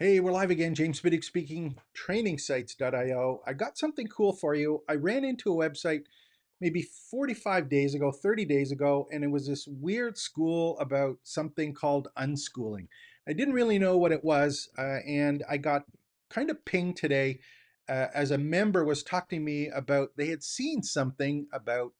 Hey, we're live again. James Biddick speaking, trainingsites.io. I got something cool for you. I ran into a website maybe 45 days ago, 30 days ago, and it was this weird school about something called unschooling. I didn't really know what it was, and I got kind of pinged today as a member was talking to me about they had seen something about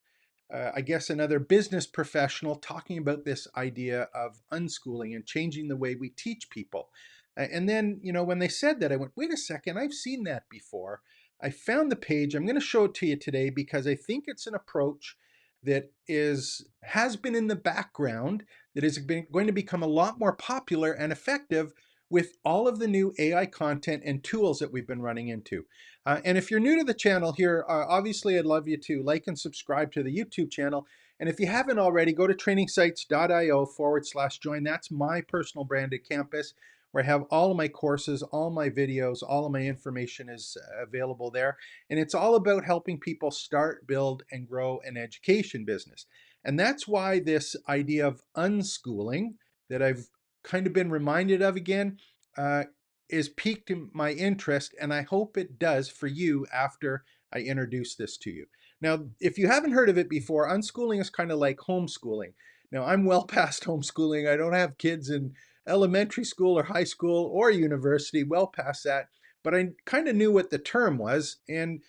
I guess another business professional talking about this idea of unschooling and changing the way we teach people. And then, when they said that, I went, wait a second, I've seen that before. I found the page. I'm going to show it to you today because I think it's an approach that has been in the background that is going to become a lot more popular and effective with all of the new AI content and tools that we've been running into. And if you're new to the channel here, obviously I'd love you to like and subscribe to the YouTube channel. And if you haven't already, go to trainingsites.io/join. That's my personal branded campus where I have all of my courses, all my videos, all of my information is available there. And it's all about helping people start, build, and grow an education business. And that's why this idea of unschooling that I've kind of been reminded of again uh, is piqued my interest, and I hope it does for you after I introduce this to you. Now, if you haven't heard of it before, unschooling is kind of like homeschooling. Now, I'm well past homeschooling. I don't have kids in elementary school or high school or university, well past that, but I kind of knew what the term was. And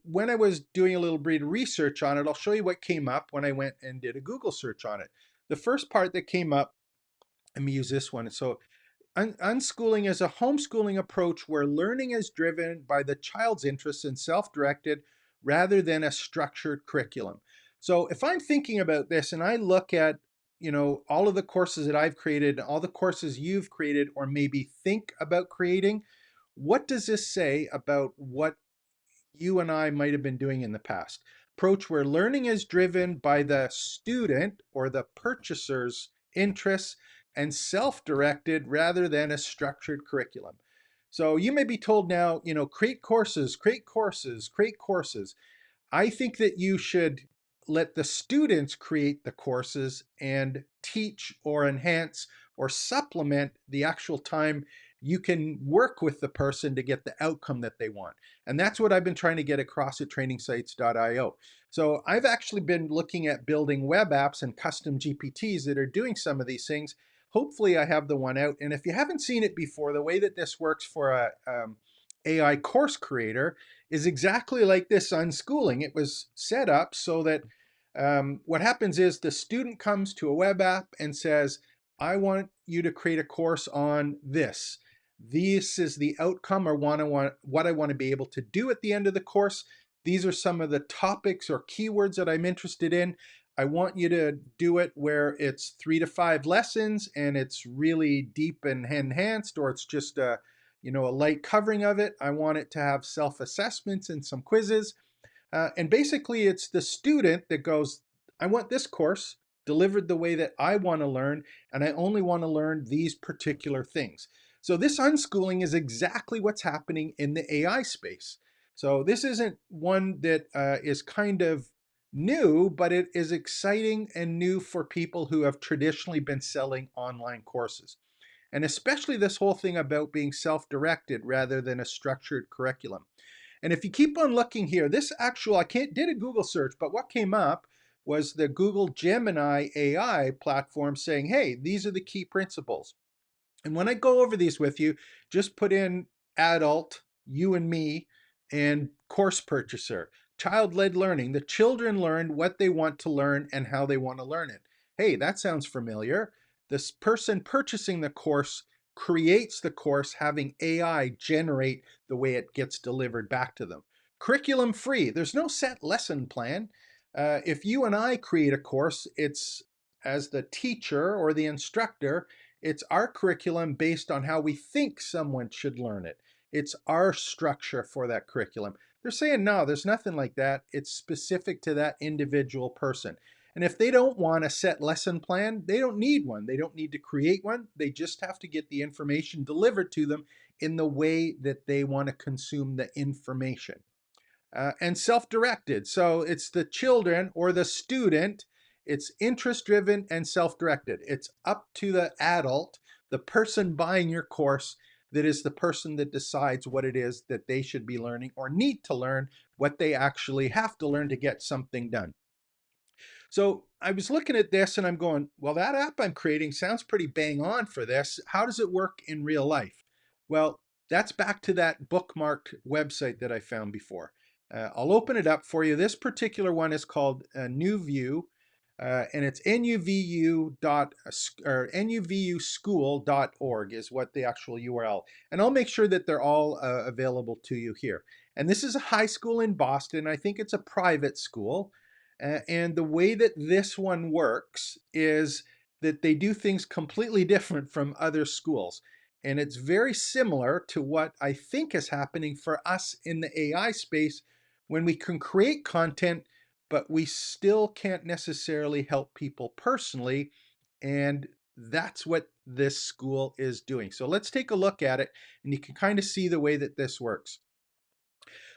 when I was doing a little bit of research on it, I'll show you what came up when I went and did a Google search on it. The first part that came up, let me use this one. So unschooling is a homeschooling approach where learning is driven by the child's interests and self-directed rather than a structured curriculum. So if I'm thinking about this and I look at, all of the courses that I've created, all the courses you've created, or maybe think about creating, what does this say about what you and I might have been doing in the past? Approach where learning is driven by the student or the purchaser's interests and self-directed rather than a structured curriculum. So you may be told now, create courses, create courses, create courses. I think that you should let the students create the courses and teach or enhance or supplement the actual time you can work with the person to get the outcome that they want. And that's what I've been trying to get across at trainingsites.io. So I've actually been looking at building web apps and custom GPTs that are doing some of these things. Hopefully I have the one out. And if you haven't seen it before, the way that this works for a AI course creator is exactly like this unschooling. It was set up so that what happens is the student comes to a web app and says, I want you to create a course on this. This is the outcome or what I want to be able to do at the end of the course. These are some of the topics or keywords that I'm interested in. I want you to do it where it's 3 to 5 lessons and it's really deep and enhanced, or it's just a light covering of it. I want it to have self-assessments and some quizzes. And basically, it's the student that goes, I want this course delivered the way that I want to learn, and I only want to learn these particular things. So this unschooling is exactly what's happening in the AI space. So this isn't one that is kind of new, but it is exciting and new for people who have traditionally been selling online courses. And especially this whole thing about being self-directed rather than a structured curriculum. And if you keep on looking here, this actual, I can't did a Google search, but what came up was the Google Gemini AI platform saying, hey, these are the key principles. And when I go over these with you, just put in adult, you and me, and course purchaser. Child-led learning. The children learn what they want to learn and how they want to learn it. Hey, that sounds familiar. This person purchasing the course creates the course, having AI generate the way it gets delivered back to them. Curriculum free. There's no set lesson plan. If you and I create a course, it's as the teacher or the instructor, it's our curriculum based on how we think someone should learn it. It's our structure for that curriculum. They're saying, no, there's nothing like that. It's specific to that individual person. And if they don't want a set lesson plan, they don't need one. They don't need to create one. They just have to get the information delivered to them in the way that they want to consume the information. And self-directed. So it's the children or the student. It's interest-driven and self-directed. It's up to the adult, the person buying your course, that is the person that decides what it is that they should be learning or need to learn, what they actually have to learn to get something done. So I was looking at this and I'm going, well, that app I'm creating sounds pretty bang on for this. How does it work in real life? Well, that's back to that bookmarked website that I found before. I'll open it up for you. This particular one is called New View, and it's nuvuschool.org is what the actual URL. And I'll make sure that they're all available to you here. And this is a high school in Boston. I think it's a private school. And the way that this one works is that they do things completely different from other schools. And it's very similar to what I think is happening for us in the AI space when we can create content, but we still can't necessarily help people personally. And that's what this school is doing. So let's take a look at it, and you can kind of see the way that this works.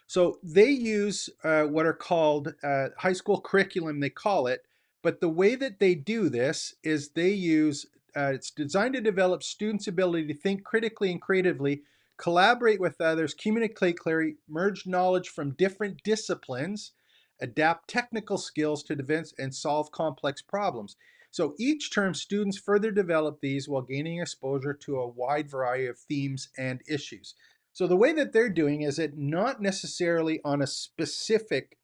So they use what are called high school curriculum, they call it. But the way that they do this is they use, it's designed to develop students' ability to think critically and creatively, collaborate with others, communicate clearly, merge knowledge from different disciplines, adapt technical skills to events, and solve complex problems. So each term, students further develop these while gaining exposure to a wide variety of themes and issues. So the way that they're doing is it not necessarily on a specific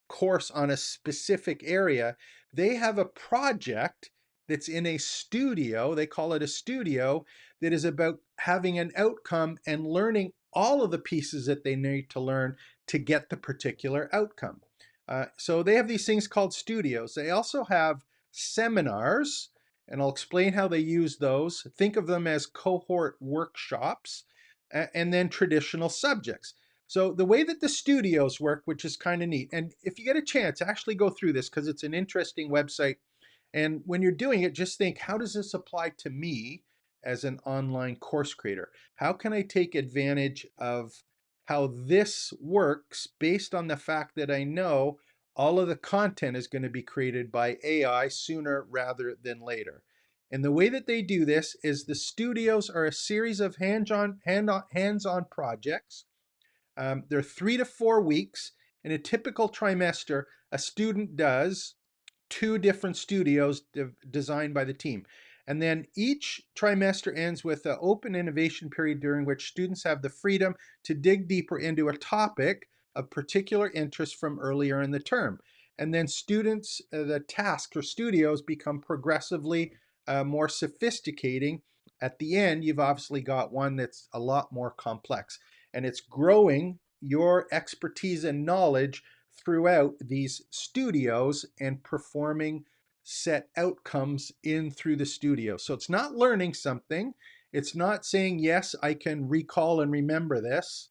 course on a specific area. They have a project that's in a studio, they call it a studio, that is about having an outcome and learning all of the pieces that they need to learn to get the particular outcome. So they have these things called studios. They also have seminars, and I'll explain how they use those. Think of them as cohort workshops, and then traditional subjects. So the way that the studios work, which is kind of neat, and if you get a chance, actually go through this because it's an interesting website. And when you're doing it, just think, how does this apply to me as an online course creator? How can I take advantage of how this works based on the fact that I know all of the content is going to be created by AI sooner rather than later? And the way that they do this is the studios are a series of hands-on projects. They're 3 to 4 weeks. In a typical trimester, a student does 2 different studios designed by the team. And then each trimester ends with an open innovation period during which students have the freedom to dig deeper into a topic of particular interest from earlier in the term. And then students, the tasks or studios become progressively more sophisticating. At the end, you've obviously got one that's a lot more complex, and it's growing your expertise and knowledge throughout these studios and performing set outcomes in through the studio. So it's not learning something. It's not saying, yes, I can recall and remember this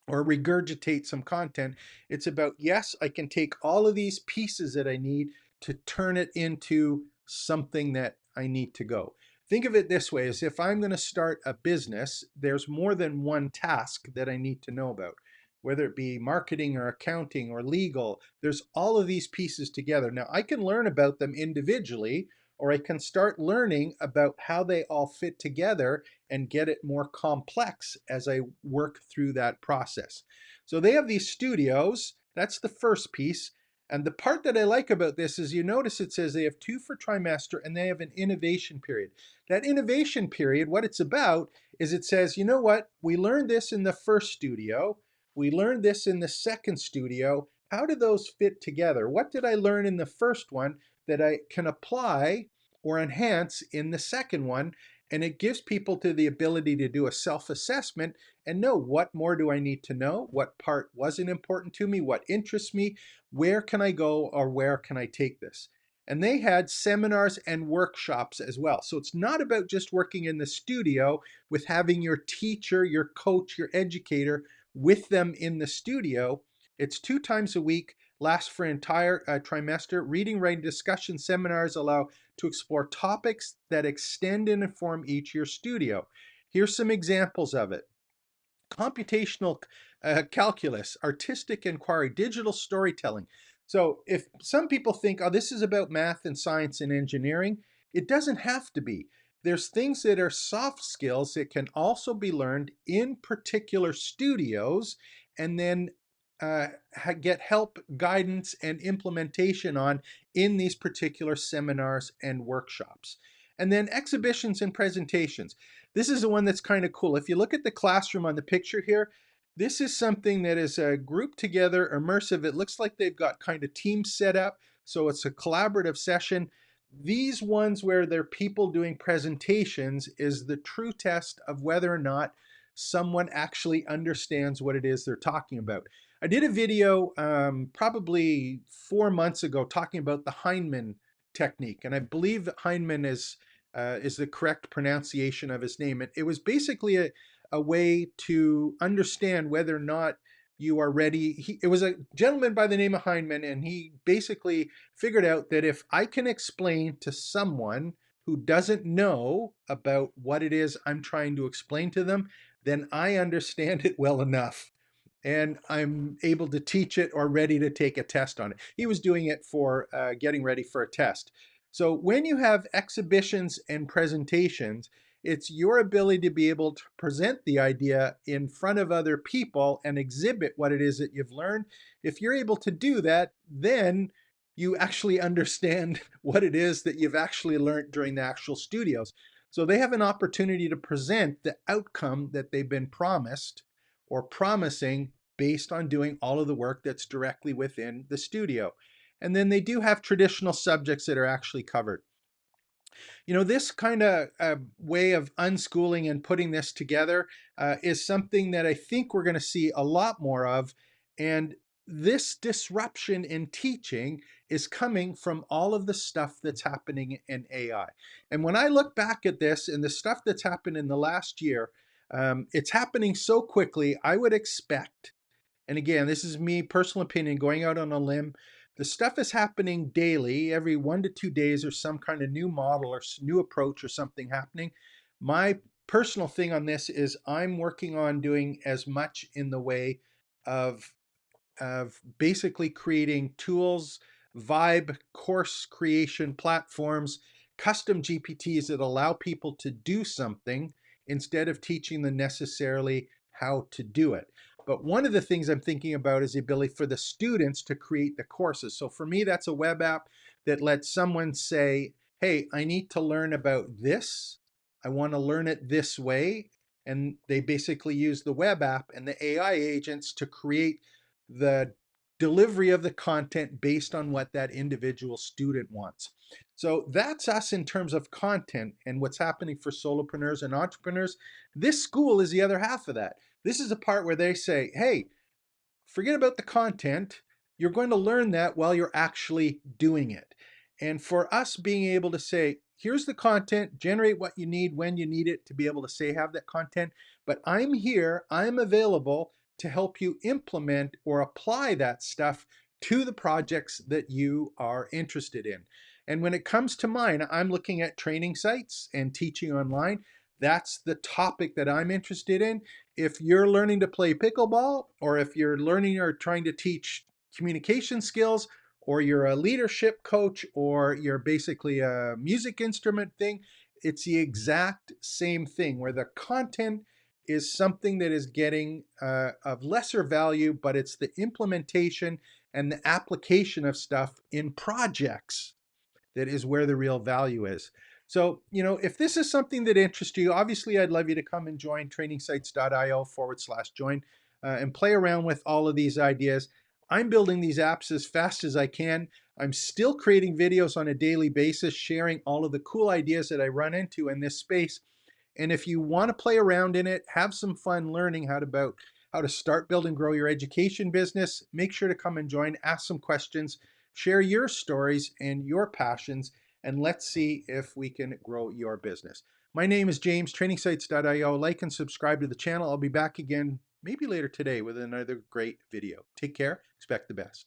or regurgitate some content. It's about, yes, I can take all of these pieces that I need to turn it into something that I need to go. Think of it this way, as if I'm going to start a business, there's more than one task that I need to know about, whether it be marketing or accounting or legal. There's all of these pieces together. Now, I can learn about them individually, or I can start learning about how they all fit together and get it more complex as I work through that process. So they have these studios. That's the first piece. And the part that I like about this is you notice it says they have 2 for trimester and they have an innovation period. That innovation period, what it's about is it says, you know what, we learned this in the first studio, we learned this in the second studio. How do those fit together? What did I learn in the first one that I can apply or enhance in the second one? And it gives people to the ability to do a self-assessment and know, what more do I need to know? What part wasn't important to me? What interests me? Where can I go, or where can I take this? And they had seminars and workshops as well. So it's not about just working in the studio with having your teacher, your coach, your educator with them in the studio. It's 2 times a week, lasts for an entire trimester. Reading, writing, discussion seminars allow to explore topics that extend and inform each year studio. Here's some examples of it. Computational calculus, artistic inquiry, digital storytelling. So if some people think, oh, this is about math and science and engineering, it doesn't have to be. there's things that are soft skills that can also be learned in particular studios and then get help, guidance, and implementation on in these particular seminars and workshops. And then exhibitions and presentations. This is the one that's kind of cool. If you look at the classroom on the picture here, this is something that is grouped together, immersive. It looks like they've got kind of teams set up. So it's a collaborative session. These ones where they're people doing presentations is the true test of whether or not someone actually understands what it is they're talking about. I did a video probably 4 months ago talking about the Heinemann technique, and I believe that Heinemann is the correct pronunciation of his name. It was basically a way to understand whether or not you are ready. It was a gentleman by the name of Heinemann, and he basically figured out that if I can explain to someone who doesn't know about what it is I'm trying to explain to them, then I understand it well enough and I'm able to teach it or ready to take a test on it. He was doing it for getting ready for a test. So when you have exhibitions and presentations, it's your ability to be able to present the idea in front of other people and exhibit what it is that you've learned. If you're able to do that, then you actually understand what it is that you've actually learned during the actual studios. So they have an opportunity to present the outcome that they've been promised or promising based on doing all of the work that's directly within the studio. And then they do have traditional subjects that are actually covered. You know, this kind of way of unschooling and putting this together is something that I think we're going to see a lot more of. And this disruption in teaching is coming from all of the stuff that's happening in AI. And when I look back at this and the stuff that's happened in the last year, it's happening so quickly, I would expect, and again, this is me, personal opinion, going out on a limb. The stuff is happening daily. Every 1 to 2 days, there's some kind of new model or new approach or something happening. My personal thing on this is I'm working on doing as much in the way of basically creating tools, vibe, course creation platforms, custom GPTs that allow people to do something instead of teaching them necessarily how to do it. But one of the things I'm thinking about is the ability for the students to create the courses. So for me, that's a web app that lets someone say, hey, I need to learn about this. I want to learn it this way. And they basically use the web app and the AI agents to create the delivery of the content based on what that individual student wants. So that's us in terms of content and what's happening for solopreneurs and entrepreneurs. This school is the other half of that. This is the part where they say, hey, forget about the content. You're going to learn that while you're actually doing it. And for us being able to say, here's the content, generate what you need when you need it to be able to say, have that content. But I'm here, I'm available to help you implement or apply that stuff to the projects that you are interested in. And when it comes to mine, I'm looking at training sites and teaching online. That's the topic that I'm interested in. If you're learning to play pickleball, or if you're learning or trying to teach communication skills, or you're a leadership coach, or you're basically a music instrument thing, it's the exact same thing where the content is something that is getting of lesser value, but it's the implementation and the application of stuff in projects that is where the real value is. So, you know, if this is something that interests you, obviously I'd love you to come and join trainingsites.io/join and play around with all of these ideas. I'm building these apps as fast as I can. I'm still creating videos on a daily basis, sharing all of the cool ideas that I run into in this space. And if you want to play around in it, have some fun learning how to start, build, and grow your education business, make sure to come and join, ask some questions, share your stories and your passions, and let's see if we can grow your business. My name is James, trainingsites.io. Like and subscribe to the channel. I'll be back again maybe later today with another great video. Take care. Expect the best.